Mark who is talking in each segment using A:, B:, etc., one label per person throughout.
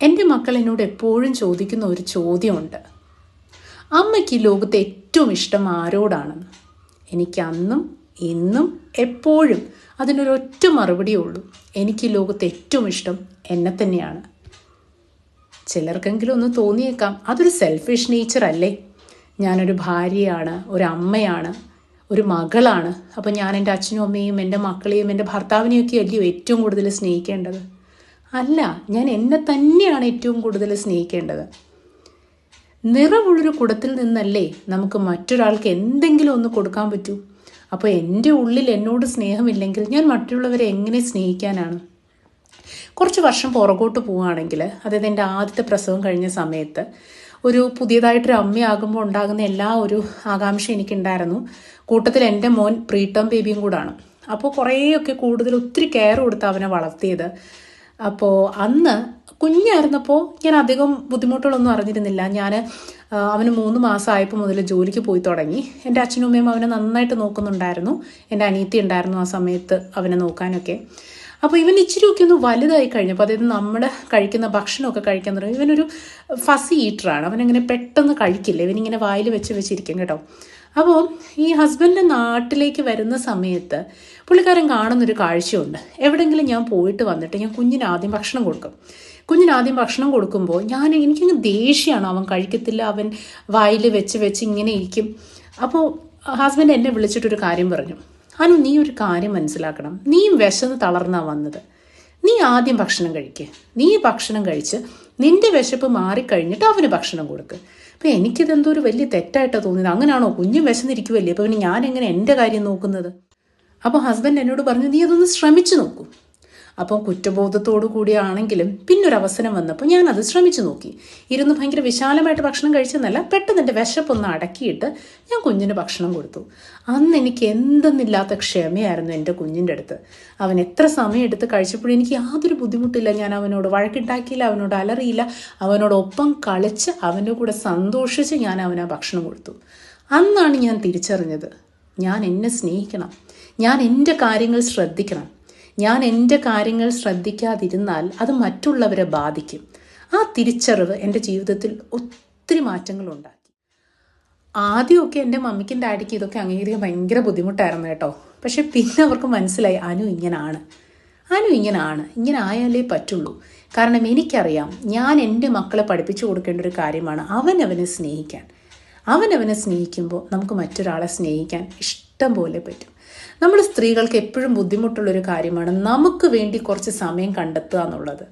A: എൻ്റെ മക്കൾ എന്നോട് എപ്പോഴും ചോദിക്കുന്ന ഒരു ചോദ്യമുണ്ട്. അമ്മയ്ക്ക് ഈ ലോകത്തെ ഏറ്റവും ഇഷ്ടം ആരോടാണെന്ന്. എനിക്ക് അന്നും ഇന്നും എപ്പോഴും അതിനൊരൊറ്റ മറുപടിയേ ഉള്ളൂ. എനിക്ക് ഈ ലോകത്തെ ഏറ്റവും ഇഷ്ടം എന്നെ തന്നെയാണ്. ചിലർക്കെങ്കിലും ഒന്ന് തോന്നിയേക്കാം, അതൊരു സെൽഫിഷ് നേച്ചർ അല്ലേ? ഞാനൊരു ഭാര്യയാണ്, ഒരു അമ്മയാണ്, ഒരു മകളാണ്. അപ്പം ഞാൻ എൻ്റെ അച്ഛനും അമ്മയും എൻ്റെ മക്കളെയും എൻ്റെ ഭർത്താവിനെയൊക്കെ അല്ലയോ ഏറ്റവും കൂടുതൽ സ്നേഹിക്കേണ്ടത്? അല്ല, ഞാൻ എന്നെ തന്നെയാണ് ഏറ്റവും കൂടുതൽ സ്നേഹിക്കേണ്ടത്. നിറമുള്ളൊരു കുടത്തിൽ നിന്നല്ലേ നമുക്ക് മറ്റൊരാൾക്ക് എന്തെങ്കിലും ഒന്ന് കൊടുക്കാൻ പറ്റൂ. അപ്പോൾ എൻ്റെ ഉള്ളിൽ എന്നോട് സ്നേഹമില്ലെങ്കിൽ ഞാൻ മറ്റുള്ളവരെ എങ്ങനെ സ്നേഹിക്കാനാണ്? കുറച്ച് വർഷം പുറകോട്ട് പോവുകയാണെങ്കിൽ, അതായത് എൻ്റെ ആദ്യത്തെ പ്രസവം കഴിഞ്ഞ സമയത്ത് ഒരു പുതിയതായിട്ടൊരു അമ്മയാകുമ്പോൾ ഉണ്ടാകുന്ന എല്ലാ ഒരു ആകാംക്ഷ എനിക്കുണ്ടായിരുന്നു. കൂട്ടത്തിൽ എൻ്റെ മോൻ പ്രീടേം ബേബിയും കൂടാണ്. അപ്പോൾ കുറേയൊക്കെ കൂടുതൽ ഒത്തിരി കെയർ കൊടുത്ത് അവനെ വളർത്തിയത്. അപ്പോൾ അന്ന് കുഞ്ഞായിരുന്നപ്പോൾ ഞാൻ അധികം ബുദ്ധിമുട്ടുകളൊന്നും അറിഞ്ഞിരുന്നില്ല. അവന് 3 മാസമായപ്പോൾ മുതൽ ജോലിക്ക് പോയി തുടങ്ങി. എൻ്റെ അച്ഛനും അമ്മയും അവനെ നന്നായിട്ട് നോക്കുന്നുണ്ടായിരുന്നു. എൻ്റെ അനിയത്തി ഉണ്ടായിരുന്നു ആ സമയത്ത് അവനെ നോക്കാനൊക്കെ. അപ്പോൾ ഇവൻ ഇച്ചിരിയൊക്കെ ഒന്ന് വലുതായി കഴിഞ്ഞപ്പോൾ, അതായത് നമ്മുടെ കഴിക്കുന്ന ഭക്ഷണമൊക്കെ കഴിക്കാൻ തുടങ്ങി. ഇവനൊരു ഫസി ഈറ്ററാണ്. അവനങ്ങനെ പെട്ടെന്ന് കഴിക്കില്ല. ഇവനിങ്ങനെ വായിൽ വെച്ചിരിക്കും കേട്ടോ. അപ്പോൾ ഈ ഹസ്ബൻഡ് നാട്ടിലേക്ക് വരുന്ന സമയത്ത് പുള്ളിക്കാരൻ കാണുന്നൊരു കാഴ്ചയുണ്ട്. എവിടെയെങ്കിലും ഞാൻ പോയിട്ട് വന്നിട്ട് ഞാൻ കുഞ്ഞിന് ആദ്യം ഭക്ഷണം കൊടുക്കും. ഭക്ഷണം കൊടുക്കുമ്പോൾ എനിക്കങ്ങ് ദേഷ്യമാണ്. അവൻ കഴിക്കത്തില്ല, അവൻ വായിൽ വെച്ച് ഇങ്ങനെ ഇരിക്കും. അപ്പോൾ ഹസ്ബൻഡ് എന്നെ വിളിച്ചിട്ടൊരു കാര്യം പറഞ്ഞു. അനു, നീ ഒരു കാര്യം മനസ്സിലാക്കണം. നീയും വിശന്ന് തളർന്നാ വന്നത്. നീ ആദ്യം ഭക്ഷണം കഴിക്കുക. നീ ഭക്ഷണം കഴിച്ച് നിന്റെ വിശപ്പ് മാറിക്കഴിഞ്ഞിട്ട് അവന് ഭക്ഷണം കൊടുക്കുക. അപ്പോൾ എനിക്കിതെന്തോ ഒരു വലിയ തെറ്റായിട്ടാണ് തോന്നിയത്. അങ്ങനെയാണോ? കുഞ്ഞും വിശന്നിരിക്കുമല്ലേ, അപ്പോൾ പിന്നെ ഞാൻ എങ്ങനെ എൻ്റെ കാര്യം നോക്കുന്നത്? അപ്പോൾ ഹസ്ബൻഡ് എന്നോട് പറഞ്ഞു, നീ അതൊന്ന് ശ്രമിച്ചു നോക്കൂ. അപ്പോൾ കുറ്റബോധത്തോടു കൂടിയാണെങ്കിലും പിന്നൊരവസരം വന്നപ്പോൾ ഞാനത് ശ്രമിച്ചു നോക്കി. ഇരുന്ന് ഭയങ്കര വിശാലമായിട്ട് ഭക്ഷണം കഴിച്ചെന്നല്ല, പെട്ടെന്ന് എൻ്റെ വിശപ്പൊന്ന് അടക്കിയിട്ട് ഞാൻ കുഞ്ഞിന് ഭക്ഷണം കൊടുത്തു. അന്ന് എനിക്ക് എന്തെന്നില്ലാത്ത ക്ഷമയായിരുന്നു എൻ്റെ കുഞ്ഞിൻ്റെ അടുത്ത്. അവൻ എത്ര സമയം എടുത്ത് കഴിച്ചപ്പോഴും എനിക്ക് യാതൊരു ബുദ്ധിമുട്ടില്ല. ഞാൻ അവനോട് വഴക്കുണ്ടാക്കിയില്ല, അവനോട് അലറിയില്ല. അവനോടൊപ്പം കളിച്ച് അവൻ്റെ കൂടെ സന്തോഷിച്ച് ഞാൻ അവന് ഭക്ഷണം കൊടുത്തു. അന്നാണ് ഞാൻ തിരിച്ചറിഞ്ഞത്, ഞാൻ എന്നെ സ്നേഹിക്കണം, ഞാൻ എൻ്റെ കാര്യങ്ങൾ ശ്രദ്ധിക്കണം. ഞാൻ എൻ്റെ കാര്യങ്ങൾ ശ്രദ്ധിക്കാതിരുന്നാൽ അത് മറ്റുള്ളവരെ ബാധിക്കും. ആ തിരിച്ചറിവ് എൻ്റെ ജീവിതത്തിൽ ഒത്തിരി മാറ്റങ്ങളുണ്ടാക്കി. ആദ്യമൊക്കെ എൻ്റെ മമ്മിക്കും ഡാഡിക്കും ഇതൊക്കെ അംഗീകരിക്കാൻ ഭയങ്കര ബുദ്ധിമുട്ടായിരുന്നു കേട്ടോ. പക്ഷെ പിന്നെ അവർക്ക് മനസ്സിലായി, അനു ഇങ്ങനെ ആയാലേ പറ്റുള്ളൂ. കാരണം എനിക്കറിയാം, ഞാൻ എൻ്റെ മക്കളെ പഠിപ്പിച്ചു കൊടുക്കേണ്ട ഒരു കാര്യമാണ് അവനവനെ സ്നേഹിക്കാൻ. അവനവനെ സ്നേഹിക്കുമ്പോൾ നമുക്ക് മറ്റൊരാളെ സ്നേഹിക്കാൻ ഇഷ്ടം പോലെ പറ്റും. നമ്മൾ സ്ത്രീകൾക്ക് എപ്പോഴും ബുദ്ധിമുട്ടുള്ളൊരു കാര്യമാണ് നമുക്ക് വേണ്ടി കുറച്ച് സമയം കണ്ടെത്തുക എന്നുള്ളത്.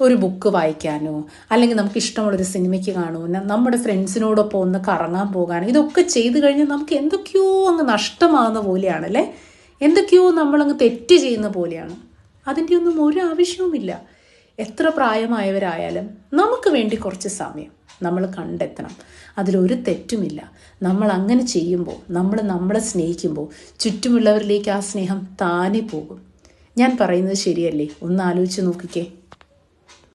A: ഒരു ബുക്ക് വായിക്കാനോ, അല്ലെങ്കിൽ നമുക്ക് ഇഷ്ടമുള്ളൊരു സിനിമയ്ക്ക് കാണുമോ, നമ്മുടെ ഫ്രണ്ട്സിനോടൊപ്പം ഒന്ന് കറങ്ങാൻ പോകാനോ, ഇതൊക്കെ ചെയ്തു കഴിഞ്ഞാൽ നമുക്ക് എന്തൊക്കെയോ അങ്ങ് നഷ്ടമാകുന്ന പോലെയാണല്ലേ? എന്തൊക്കെയോ നമ്മളങ്ങ് തെറ്റ് ചെയ്യുന്ന പോലെയാണ്. അതിൻ്റെ ഒന്നും ഒരു ആവശ്യവുമില്ല. എത്ര പ്രായമായവരായാലും നമുക്ക് വേണ്ടി കുറച്ച് സമയം നമ്മൾ കണ്ടെത്തണം. അതിലൊരു തെറ്റുമില്ല. നമ്മൾ അങ്ങനെ ചെയ്യുമ്പോൾ, നമ്മളെ സ്നേഹിക്കുമ്പോൾ ചുറ്റുമുള്ളവരിലേക്ക് ആ സ്നേഹം താനെ പോകും. ഞാൻ പറയുന്നത് ശരിയല്ലേ? ഒന്ന് ആലോചിച്ച് നോക്കിക്കേ.